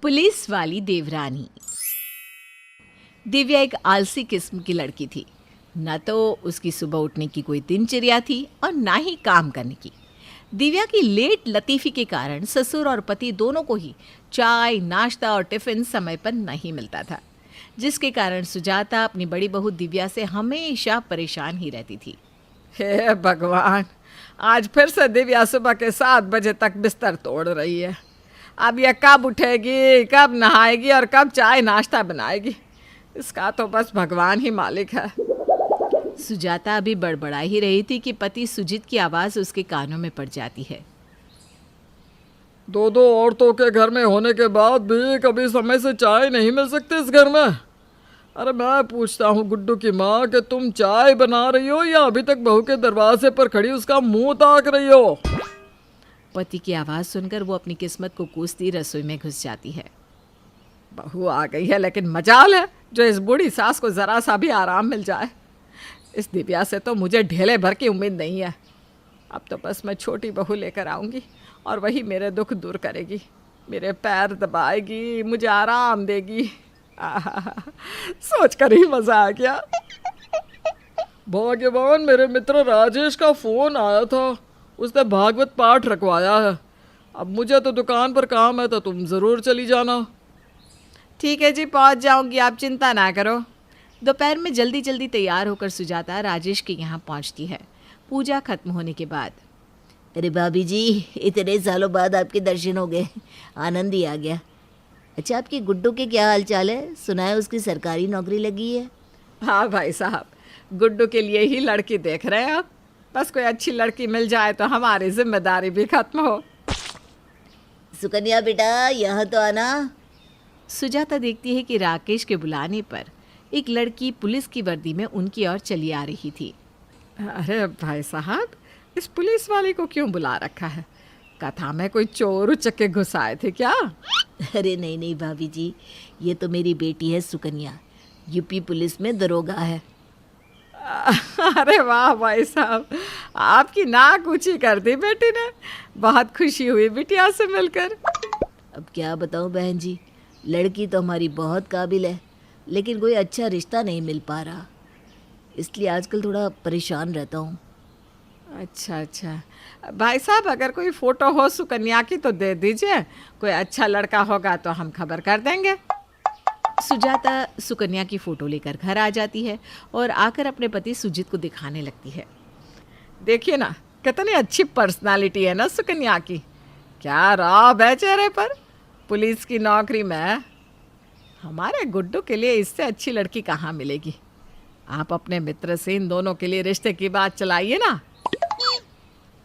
Police वाली देवरानी। दिव्या एक आलसी किस्म की लड़की थी। न तो उसकी सुबह उठने की कोई दिनचर्या थी और ना ही काम करने की। दिव्या की लेट लतीफ़ी के कारण ससुर और पति दोनों को ही चाय, नाश्ता और टिफ़िन समय पर नहीं मिलता था, जिसके कारण सुजाता अपनी बड़ी बहू दिव्या से हमेशा परेशान ही रहती थी। हे भगवान, आज फिर से दिव्या सुबह के 7 बजे तक बिस्तर तोड़ रही है। अब यह कब उठेगी, कब नहाएगी और कब चाय नाश्ता बनाएगी, इसका तो बस भगवान ही मालिक है। सुजाता अभी बड़बड़ा ही रही थी कि पति सुजीत की आवाज़ उसके कानों में पड़ जाती है। 2 औरतों के घर में होने के बाद भी कभी समय से चाय नहीं मिल सकती इस घर में। अरे मैं पूछता हूँ गुड्डू की माँ कि तुम चाय बना रही हो या अभी तक बहू के दरवाजे पर खड़ी उसका मुंह ताक रही हो। पति की आवाज़ सुनकर वो अपनी किस्मत को कोसती रसोई में घुस जाती है। बहू आ गई है, लेकिन मजाल है जो इस बूढ़ी सास को ज़रा सा भी आराम मिल जाए। इस दिव्या से तो मुझे ढेले भर की उम्मीद नहीं है। अब तो बस मैं छोटी बहू लेकर आऊँगी और वही मेरे दुख दूर करेगी, मेरे पैर दबाएगी, मुझे आराम देगी। सोच कर ही मज़ा आ गया। भाग्यवान मेरे मित्र राजेश का फ़ोन आया था, उसने भागवत पाठ रखवाया है। अब मुझे तो दुकान पर काम है, तो तुम ज़रूर चली जाना। ठीक है जी, पहुंच जाऊंगी, आप चिंता ना करो। दोपहर में जल्दी जल्दी तैयार होकर सुजाता राजेश के यहाँ पहुंचती है पूजा खत्म होने के बाद। अरे भाभी जी, इतने सालों बाद आपके दर्शन हो गए, आनंद ही आ गया। अच्छा, आपकी गुड्डू के क्या हाल चाल है? सुना है उसकी सरकारी नौकरी लगी है। हाँ भाई साहब, गुड्डू के लिए ही लड़की देख रहे हैं आप। बस कोई अच्छी लड़की मिल जाए तो हमारी जिम्मेदारी भी खत्म हो। सुकन्या बेटा, यहाँ तो आना। सुजाता देखती है कि राकेश के बुलाने पर एक लड़की पुलिस की वर्दी में उनकी ओर चली आ रही थी। अरे भाई साहब, इस पुलिस वाले को क्यों बुला रखा है? कथा में कोई चोर उचक्के घुस आए थे क्या? अरे नहीं नहीं भाभी जी, ये तो मेरी बेटी है सुकन्या, यूपी पुलिस में दरोगा है। अरे वाह भाई साहब, आपकी नाक ऊंची कर दी बेटी ने। बहुत खुशी हुई बिटिया से मिलकर। अब क्या बताऊँ बहन जी, लड़की तो हमारी बहुत काबिल है, लेकिन कोई अच्छा रिश्ता नहीं मिल पा रहा, इसलिए आजकल थोड़ा परेशान रहता हूँ। अच्छा, भाई साहब अगर कोई फ़ोटो हो सुकन्या की तो दे दीजिए, कोई अच्छा लड़का होगा तो हम खबर कर देंगे। सुजाता सुकन्या की फ़ोटो लेकर घर आ जाती है और आकर अपने पति सुजीत को दिखाने लगती है। देखिए ना, कितनी अच्छी पर्सनालिटी है ना सुकन्या की। क्या रौब है चेहरे पर। पुलिस की नौकरी में। हमारे गुड्डू के लिए इससे अच्छी लड़की कहाँ मिलेगी। आप अपने मित्र से इन दोनों के लिए रिश्ते की बात चलाइए ना।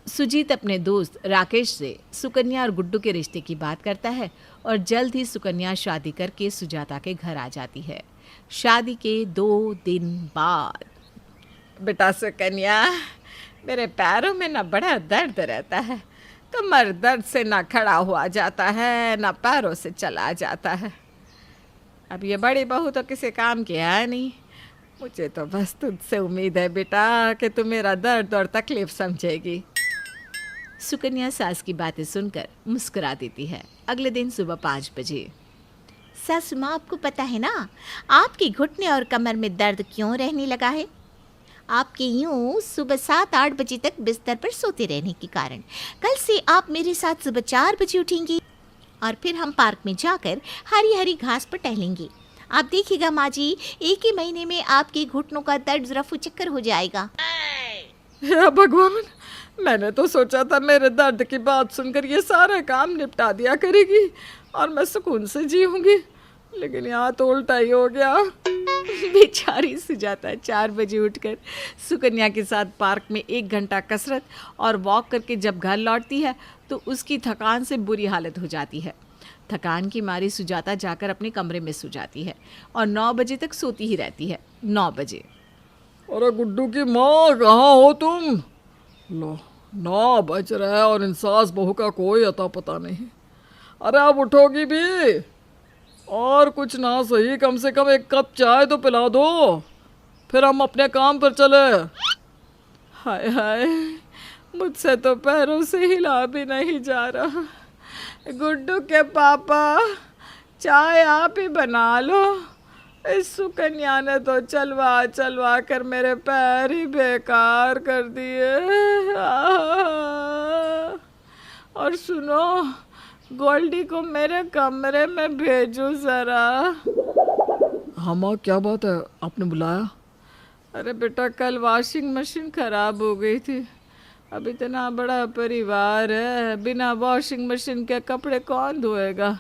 सुजीत अपने दोस्त राकेश से सुकन्या और गुड्डू के रिश्ते की बात करता है और जल्द ही सुकन्या शादी करके सुजाता के घर आ जाती है। शादी के 2 दिन बाद। बेटा सुकन्या, मेरे पैरों में ना बड़ा दर्द रहता है। कमर दर्द से ना खड़ा हुआ जाता है, ना पैरों से चला जाता है। अब ये बड़ी बहू तो किसी काम की है नहीं। मुझे तो बस तुझसे उम्मीद है बेटा कि तू मेरा दर्द और तकलीफ समझेगी। सुकन्या सास की बातें सुनकर मुस्कुरा देती है। अगले दिन सुबह 5 बजे। सासू माँ, आपको पता है ना आपके घुटने और कमर में दर्द क्यों रहने लगा है? आपके यूं सुबह 7-8 बजे तक बिस्तर पर सोते रहने के कारण। कल से आप मेरे साथ सुबह 4 बजे उठेंगी और फिर हम पार्क में जाकर हरी हरी घास पर टहलेंगे। आप देखिएगा माँ जी, 1 ही महीने में आपके घुटनों का दर्द रफू चक्कर हो जाएगा। हे भगवान, मैंने तो सोचा था मेरे दर्द की बात सुनकर ये सारे काम निपटा दिया करेगी और मैं सुकून से जीऊंगी, लेकिन यहाँ तो उल्टा ही हो गया। बेचारी सुजाता 4 बजे उठकर सुकन्या के साथ पार्क में 1 घंटा कसरत और वॉक करके जब घर लौटती है तो उसकी थकान से बुरी हालत हो जाती है। थकान की मारी सुजाता जाकर अपने कमरे में सो जाती है और 9 बजे तक सोती ही रहती है। 9 बजे। अरे गुड्डू की माँ, कहाँ हो तुम? लो, 9 बज रहे हैं और इन सास बहू का कोई अता पता नहीं। अरे आप उठोगी भी? और कुछ ना सही, कम से कम 1 कप चाय तो पिला दो, फिर हम अपने काम पर चले। हाय हाय, मुझसे तो पैरों से हिला भी नहीं जा रहा। गुड्डू के पापा, चाय आप ही बना लो। इस सुकन्या ने तो चलवा चलवा कर मेरे पैर ही बेकार कर दिए। और सुनो, गोल्डी को मेरे कमरे में भेजो ज़रा। हाँ माँ, क्या बात है, आपने बुलाया? अरे बेटा, कल वॉशिंग मशीन ख़राब हो गई थी। अब इतना बड़ा परिवार है, बिना वॉशिंग मशीन के कपड़े कौन धोएगा?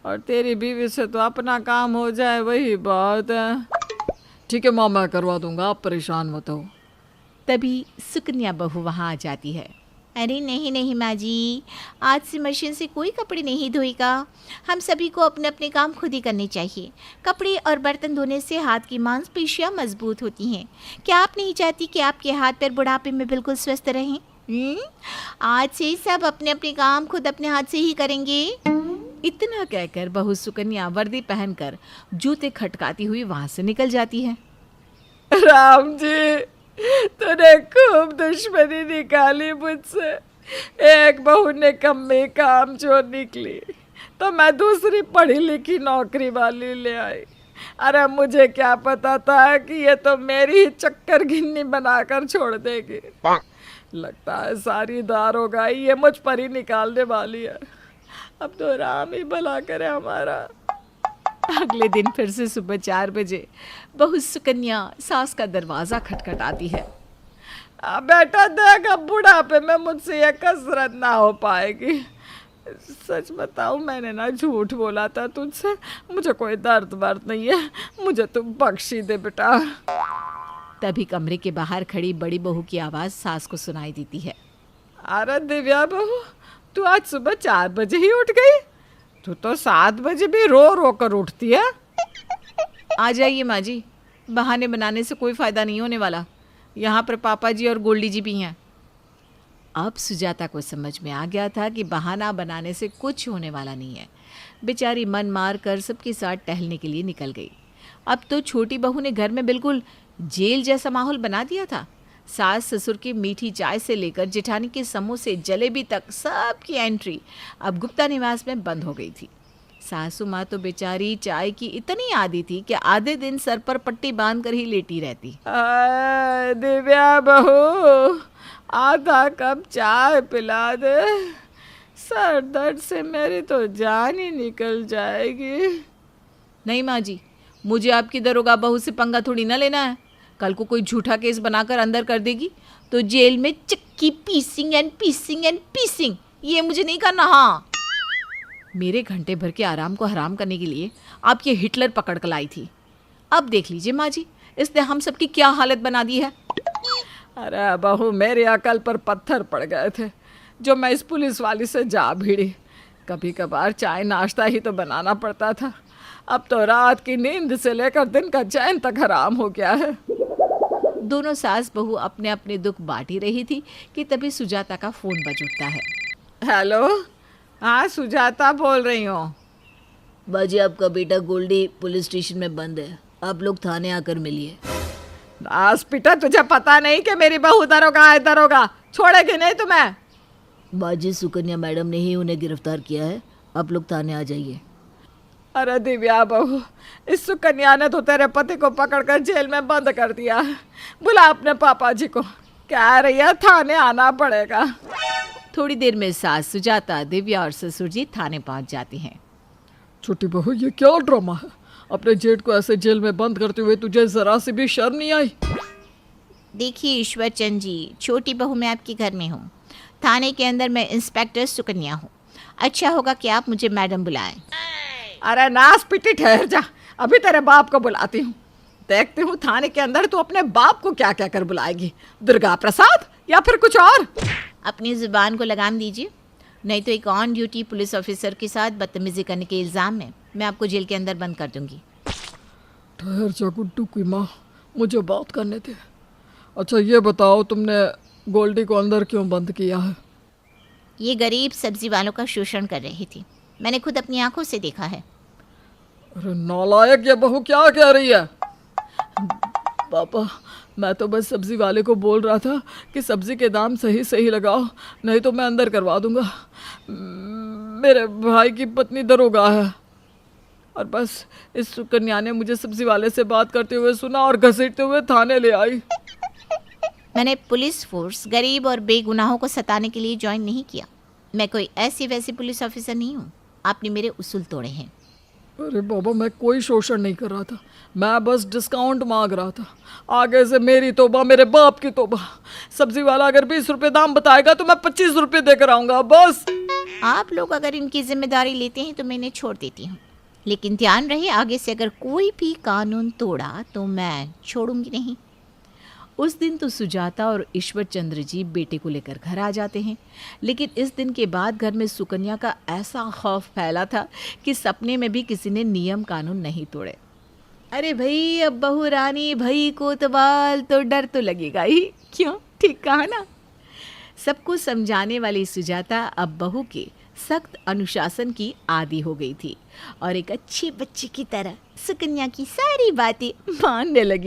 और तेरी बीवी से तो अपना काम हो जाए वही बहुत है। ठीक है माँ, मैं करवा दूंगा, आप परेशान मत हो। तभी सुकन्या बहू वहाँ आ जाती है। अरे नहीं नहीं माँ जी, आज से मशीन से कोई कपड़े नहीं धोएगा। हम सभी को अपने अपने काम खुद ही करने चाहिए। कपड़े और बर्तन धोने से हाथ की मांसपेशियाँ मजबूत होती हैं। क्या आप नहीं चाहती कि आपके हाथ पैर बुढ़ापे में बिल्कुल स्वस्थ रहें? आज से सब अपने अपने काम खुद अपने हाथ से ही करेंगे। इतना कहकर बहू सुकन्या वर्दी पहनकर जूते खटकाती हुई वहाँ से निकल जाती है। राम जी, तूने खूब दुश्मनी निकाली मुझसे। एक बहू ने कम्मी काम चोर निकली तो मैं दूसरी पढ़ी लिखी नौकरी वाली ले आई। अरे मुझे क्या पता था कि ये तो मेरी ही चक्कर गिन्नी बनाकर छोड़ देगी। लगता है सारी दारोगाई ये मुझ पर ही निकालने वाली है। अब तो राम ही भला करे हमारा। अगले दिन फिर से सुबह 4 बजे बहू सुकन्या सास का दरवाज़ा खटखटाती है। बेटा देख, अब बुढ़ापे में मुझसे ये कसरत ना हो पाएगी। सच बताऊं, मैंने ना झूठ बोला था तुझसे। मुझे कोई दर्द वर्द नहीं है, मुझे तुम बख्शी दे बेटा। तभी कमरे के बाहर खड़ी बड़ी बहू की आवाज़ सास को सुनाई देती है। अरे दिव्या बहू, तू आज सुबह 4 बजे ही उठ गई? तू तो 7 बजे भी रो रो कर उठती है। आ जाइए माँ जी, बहाने बनाने से कोई फ़ायदा नहीं होने वाला। यहाँ पर पापा जी और गोल्डी जी भी हैं। अब सुजाता को समझ में आ गया था कि बहाना बनाने से कुछ होने वाला नहीं है। बेचारी मन मार कर सबके साथ टहलने के लिए निकल गई। अब तो छोटी बहू ने घर में बिल्कुल जेल जैसा माहौल बना दिया था। सास ससुर की मीठी चाय से लेकर जेठानी के समोसे जलेबी तक सबकी एंट्री अब गुप्ता निवास में बंद हो गई थी। सासू माँ तो बेचारी चाय की इतनी आदी थी कि आधे दिन सर पर पट्टी बांध कर ही लेटी रहती। दिव्या बहू, आधा कप चाय पिला दे, सर दर्द से मेरी तो जान ही निकल जाएगी। नहीं माँ जी, मुझे आपकी दरोगा बहू से पंगा थोड़ी ना लेना है। कल को कोई झूठा केस बनाकर अंदर कर देगी तो जेल में चक्की पीसिंग एंड पीसिंग एंड पीसिंग, ये मुझे नहीं करना। हाँ, मेरे घंटे भर के आराम को हराम करने के लिए आप ये हिटलर पकड़ कर लाई थी। अब देख लीजिए माँ जी, इसने हम सबकी क्या हालत बना दी है। अरे बहू, मेरे अकल पर पत्थर पड़ गए थे जो मैं इस पुलिस वाली से जा भिड़ी। कभी कभार चाय नाश्ता ही तो बनाना पड़ता था। अब तो रात की नींद से लेकर दिन का चैन तक हराम हो गया है। दोनों सास बहू अपने अपने दुख बांट ही रही थी कि तभी सुजाता का फोन बज उठता है। हेलो, हाँ सुजाता बोल रही हूँ। बाजी, आपका बेटा गोल्डी पुलिस स्टेशन में बंद है, आप लोग थाने आकर मिलिए। हॉस्पिटल, तुझे पता नहीं कि मेरी बहू दरोगा है? दरोगा छोड़ेगी नहीं तुम्हें? बाजी, सुकन्या मैडम ने ही उन्हें गिरफ्तार किया है, आप लोग थाने आ जाइए। अरे दिव्या बहू, इस सुकन्या ने तो तेरे पति को पकड़कर जेल में बंद कर दिया। बुला अपने पापा जी को, कह रही है थाने आना पड़ेगा। थोड़ी देर में सास सुजाता, दिव्या और ससुर जी थाने पहुंच जाती हैं। छोटी बहू, ये क्या ड्रामा है? अपने जेठ को ऐसे जेल में बंद करते हुए तुझे जरा सी भी शर्म नहीं आई? देखिए ईश्वर चंद जी, छोटी बहू मैं आपके घर में हूँ। थाने के अंदर मैं इंस्पेक्टर सुकन्या हूँ। अच्छा होगा कि आप मुझे मैडम बुलाएं। अरे नास पिटी, ठहर जा, अभी तेरे बाप को बुलाती हूँ। देखती हूँ थाने के अंदर तू अपने बाप को क्या क्या कर बुलाएगी, दुर्गा प्रसाद या फिर कुछ और। अपनी ज़ुबान को लगाम दीजिए, नहीं तो एक ऑन ड्यूटी पुलिस ऑफिसर के साथ बदतमीजी करने के इल्ज़ाम में मैं आपको जेल के अंदर बंद कर दूंगी। ठहर जा गुड्डू की माँ, मुझे बात करने दे। अच्छा ये बताओ, तुमने गोल्डी को अंदर क्यों बंद किया है? ये गरीब सब्जी वालों का शोषण कर रही थी, मैंने खुद अपनी आंखों से देखा है। अरे नालायक, ये बहू क्या कह रही है? पापा, मैं तो बस सब्जी वाले को बोल रहा था कि सब्जी के दाम सही सही लगाओ, नहीं तो मैं अंदर करवा दूंगा। मेरे भाई की पत्नी दरोगा है। और बस इस सुकन्या ने मुझे सब्जी वाले से बात करते हुए सुना और घसीटते हुए थाने ले आई। मैंने पुलिस फोर्स गरीब और बेगुनाहों को सताने के लिए ज्वाइन नहीं किया। मैं कोई ऐसी वैसी पुलिस ऑफिसर नहीं हूँ। आपने मेरे उसूल तोड़े हैं। अरे बाबा, मैं कोई शोषण नहीं कर रहा था, मैं बस डिस्काउंट मांग रहा था। आगे से मेरी तौबा, मेरे बाप की तौबा। सब्जी वाला अगर 20 रुपये दाम बताएगा तो मैं 25 रुपये देकर आऊँगा बस। आप लोग अगर इनकी जिम्मेदारी लेते हैं तो मैं इन्हें छोड़ देती हूँ, लेकिन ध्यान रहे आगे से अगर कोई भी कानून तोड़ा तो मैं छोड़ूंगी नहीं। उस दिन तो सुजाता और ईश्वर चंद्र जी बेटे को लेकर घर आ जाते हैं, लेकिन इस दिन के बाद घर में सुकन्या का ऐसा खौफ फैला था कि सपने में भी किसी ने नियम कानून नहीं तोड़े। अरे भाई, अब बहू रानी भई कोतवाल तो डर तो लगेगा ही, क्यों? ठीक कहा ना। सबको समझाने वाली सुजाता अब बहू के सख्त अनुशासन की आदी हो गई थी और एक अच्छी बच्ची की तरह सुकन्या की सारी बातें मानने लगी।